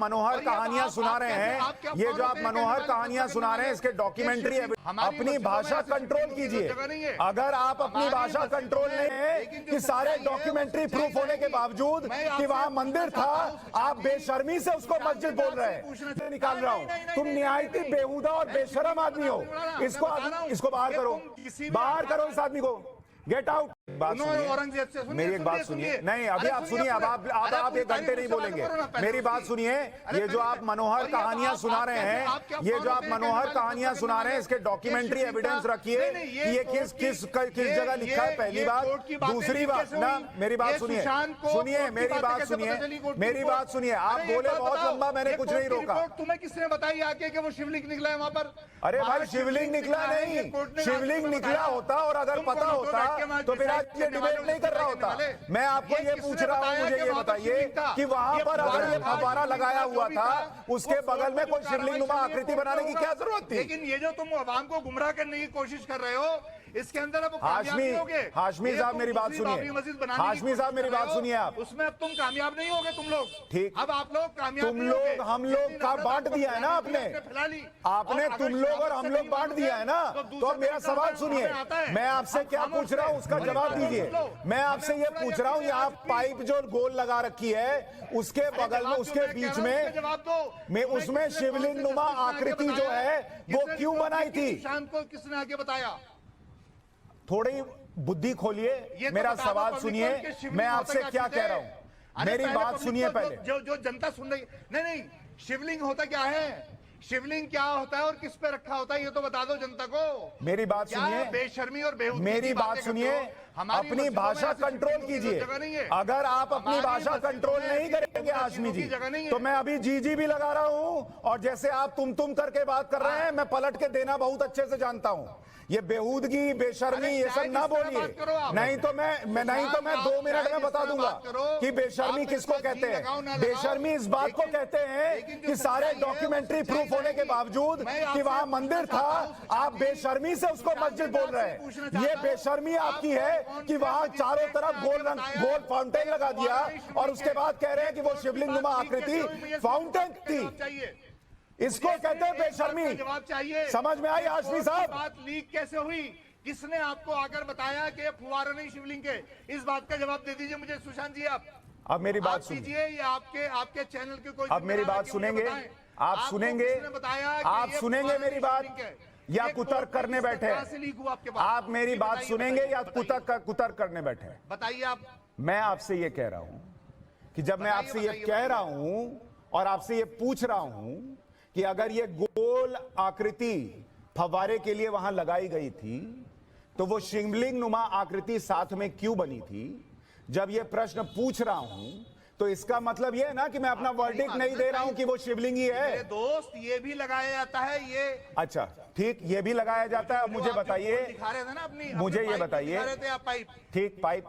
मनोहर कहानियां सुना रहे हैं, ये जो आप मनोहर कहानियां सुना रहे हैं, इसके डॉक्यूमेंट्री अपनी भाषा कंट्रोल कीजिए। अगर आप अपनी भाषा कंट्रोल नहीं है कि सारे डॉक्यूमेंट्री प्रूफ होने के बावजूद कि वहां मंदिर था, आप बेशर्मी से उसको मस्जिद बोल रहे हैं। निकाल रहा हूं, तुम निहायती बेहुदा और बेशरम आदमी हो। इसको बाहर करो इस आदमी को। Get out. बात सुनिए, मेरी एक बात सुनिए। नहीं, अभी आप सुनिए। अब आप 1 घंटे नहीं बोलेंगे। मेरी बात सुनिए। ये जो आप मनोहर कहानियां सुना रहे हैं, ये जो आप मनोहर कहानियां सुना रहे हैं, इसके डॉक्यूमेंट्री एविडेंस रखिए कि ये किस जगह लिखा है। पहली बात। दूसरी बात ना, मेरी बात सुनिए, मेरी बात सुनिए। आप बोले बहुत लंबा, मैंने कुछ नहीं रोका। तुम्हें किसने बताई आके कि वो शिवलिंग निकला है वहां पर? अरे भाई, शिवलिंग निकला नहीं, शिवलिंग निकला होता और अगर पता होता तो फिर आज ये डिबेट नहीं कर रहा होता। मैं आपको ये पूछ रहा हूँ, मुझे ये बताइए कि वहां पर अगर ये फव्वारा लगाया हुआ था, उसके बगल में कोई शिवलिंग नुमा आकृति बनाने की क्या जरूरत थी? लेकिन ये जो तुम आवाम को गुमराह करने की कोशिश कर रहे हो, इसके अंदर अब हाशमी साहब मेरी बात सुनिए। हाशमी साहब मेरी बात सुनिए। आप उसमें अब तुम कामयाब नहीं होगे। तुम लोग ठीक, अब आप लोग कामयाब, तुम लोग हम लोग का बांट दिया है ना आपने तुम लोग और हम लोग बांट दिया है ना। तो अब मेरा सवाल सुनिए, मैं आपसे क्या पूछ रहा हूँ उसका जवाब दीजिए। मैं आपसे ये पूछ रहा हूँ, यहाँ पाइप जो गोल लगा रखी है, उसके बगल में, उसके बीच में उसमें शिवलिंग नुमा आकृति जो है वो क्यों बनाई थी? शाम को किसने आगे बताया? थोड़ी बुद्धि खोलिए, मेरा सवाल सुनिए। मैं आपसे क्या कह रहा हूं, मेरी बात सुनिए पहले। जो जनता सुन रही। नहीं, शिवलिंग होता क्या है? शिवलिंग क्या होता है और किस पे रखा होता है, ये तो बता दो जनता को। मेरी बात सुनिए, बेशर्मी और बेहूदी मेरी बात सुनिए। अपनी भाषा कंट्रोल कीजिए। अगर आप अपनी भाषा कंट्रोल नहीं करेंगे हाशमी जी, तो मैं अभी जी भी लगा रहा हूं, और जैसे आप तुम करके बात कर रहे हैं, मैं पलट के देना बहुत अच्छे से जानता हूं। ये बेहूदगी, बेशर्मी, ये सब ना बोलिए। नहीं तो मैं 2 मिनट में बता दूंगा कि बेशर्मी किसको कहते हैं। बेशर्मी इस बात को कहते हैं कि सारे डॉक्यूमेंट्री प्रूफ होने के बावजूद कि वहां मंदिर था, आप बेशर्मी से उसको मस्जिद बोल रहे हैं। ये बेशर्मी आपकी है कि वहां चारों तरफ गोल फाउंटेन लगा दिया और उसके बाद कह रहे हैं कि वो शिवलिंग नुमा आकृति फाउंटेन थी। इसको कहते हैं बेशर्मी। जवाब चाहिए। समझ में आई हाशमी साहब? बात लीक कैसे हुई? किसने आपको आकर बताया कि ये फुवारा नहीं शिवलिंग के? इस बात का जवाब दे दीजिए मुझे सुशांत जी। आप अब मेरी बात सुनिए। ये आपके चैनल के कोई, अब मेरी बात सुनेंगे, आप सुनेंगे मेरी बात, या कुतर्क करने बैठे? आप मेरी बात सुनेंगे या कुतर्क करने बैठे? बताइए आप। मैं आपसे ये कह रहा हूं कि जब मैं आपसे ये कह रहा हूं और आपसे ये पूछ रहा हूं कि अगर ये गोल आकृति फव्वारे के लिए वहां लगाई गई थी, तो वो शिवलिंग नुमा आकृति साथ में क्यों बनी थी? जब ये प्रश्न पूछ रहा हूं तो इसका मतलब ये है ना कि मैं अपना वर्डिक्ट नहीं दे रहा हूं कि वो शिवलिंग ही है। दोस्त, ये भी लगाया जाता है। ये अच्छा ठीक, ये भी लगाया जाता है। मुझे बताइए, दिखा रहे थे ना अपनी, मुझे ये बताइए। पाइप, ठीक, पाइप।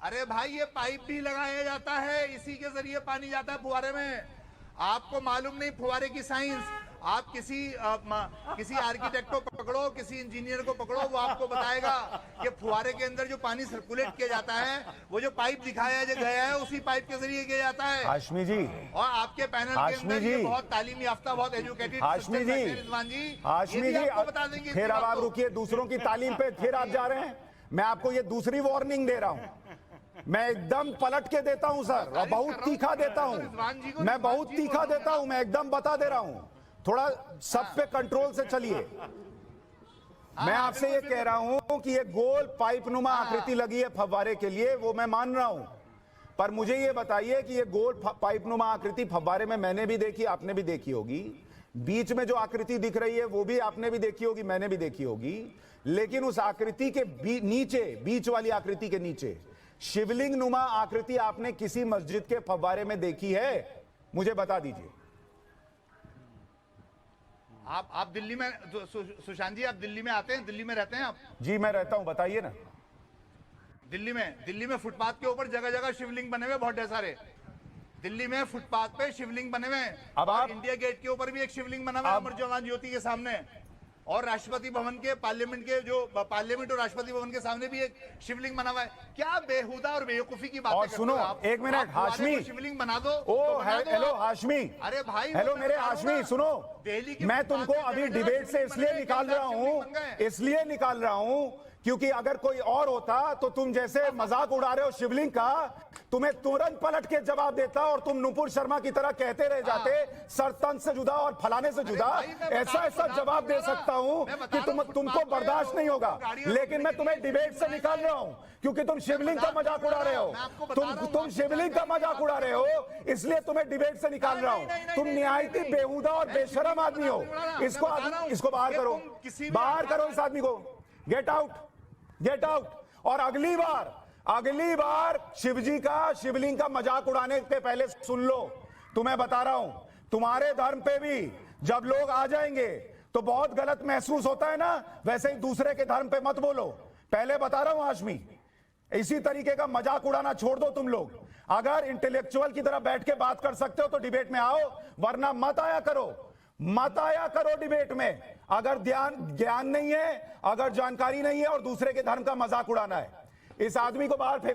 अरे भाई, ये पाइप भी लगाया जाता है, इसी के जरिए पानी जाता है फुहारे में। आपको मालूम नहीं फुहारे की साइंस? आप किसी आर्किटेक्ट को पकड़ो, किसी इंजीनियर को पकड़ो, वो आपको बताएगा कि फुहारे के अंदर जो पानी सर्कुलेट किया जाता है, वो जो पाइप दिखाया गया है, उसी पाइप के जरिए किया जाता है। हाशमी जी, और आपके पैनल के अंदर ये बहुत तालीम याफ्ता, बहुत एजुकेटेड हाशमी जी, आपको बता देंगे। फिर अब आप रुकिए, दूसरों की तालीम पे फिर आप जा रहे हैं। मैं आपको ये दूसरी वार्निंग दे रहा हूं। मैं एकदम पलट के देता हूं सर, और बहुत तीखा देता हूं। मैं बहुत तीखा देता हूं, मैं एकदम बता दे रहा हूं। थोड़ा सब पे कंट्रोल से चलिए। मैं आपसे ये कह रहा हूं कि ये गोल पाइप नुमा आकृति लगी है फव्वारे के लिए, वो मैं मान रहा हूं, पर मुझे ये बताइए कि ये गोल पाइप नुमा आकृति फव्वारे में मैंने भी देखी, आपने भी देखी होगी। बीच में जो आकृति दिख रही है वो भी आपने भी देखी होगी, मैंने भी देखी होगी। लेकिन उस आकृति के नीचे, बीच वाली आकृति के नीचे शिवलिंग नुमा आकृति आपने किसी मस्जिद के फव्वारे में देखी है? मुझे बता दीजिए। आप दिल्ली में, सुशांत जी, आप दिल्ली में आते हैं? दिल्ली में रहते हैं आप? जी मैं रहता हूं, बताइए ना। दिल्ली में फुटपाथ के ऊपर जगह जगह शिवलिंग बने हुए, बहुत ढेर सारे। दिल्ली में फुटपाथ पे शिवलिंग बने हुए हैं। अब आप इंडिया गेट के ऊपर भी एक शिवलिंग बना हुआ है, अमर जवान ज्योति के सामने। और राष्ट्रपति भवन के पार्लियामेंट के जो पार्लियामेंट और राष्ट्रपति भवन के सामने भी एक शिवलिंग बना हुआ है। क्या बेहुदा और बेवकूफी की बात और सुनो, एक मिनट, हाशमी, शिवलिंग बना दो। हेलो हाशमी, अरे भाई, हेलो मेरे हाशमी, सुनो, मैं तुमको अभी डिबेट से इसलिए निकाल रहा हूं क्योंकि अगर कोई और होता तो तुम जैसे मजाक उड़ा रहे हो शिवलिंग का, तुम्हें तुरंत पलट के जवाब देता और तुम नुपुर शर्मा की तरह कहते रह जाते सरतन से जुदा और फलाने से जुदा। ऐसा जवाब दे सकता हूं कि तुमको बर्दाश्त नहीं होगा, लेकिन मैं तुम्हें डिबेट से निकाल रहा हूं क्योंकि तुम शिवलिंग का मजाक उड़ा रहे हो। तुम शिवलिंग का मजाक उड़ा रहे हो, इसलिए तुम्हें डिबेट से निकाल रहा हूं। तुम निहायती बेहुदा और बेशरम आदमी हो। इसको बाहर करो इस आदमी को। Get out. और अगली बार शिवलिंग का मजाक उड़ाने के पहले सुन लो, तुम्हें बता रहा हूं, तुम्हारे धर्म पे भी जब लोग आ जाएंगे तो बहुत गलत महसूस होता है ना, वैसे ही दूसरे के धर्म पे मत बोलो। पहले बता रहा हूं हाशमी, इसी तरीके का मजाक उड़ाना छोड़ दो तुम लोग। अगर इंटेलेक्चुअल की तरह बैठ के बात कर सकते हो तो डिबेट में आओ, वरना मत आया करो डिबेट में। अगर ज्ञान नहीं है, अगर जानकारी नहीं है और दूसरे के धर्म का मजाक उड़ाना है, इस आदमी को बाहर फेंक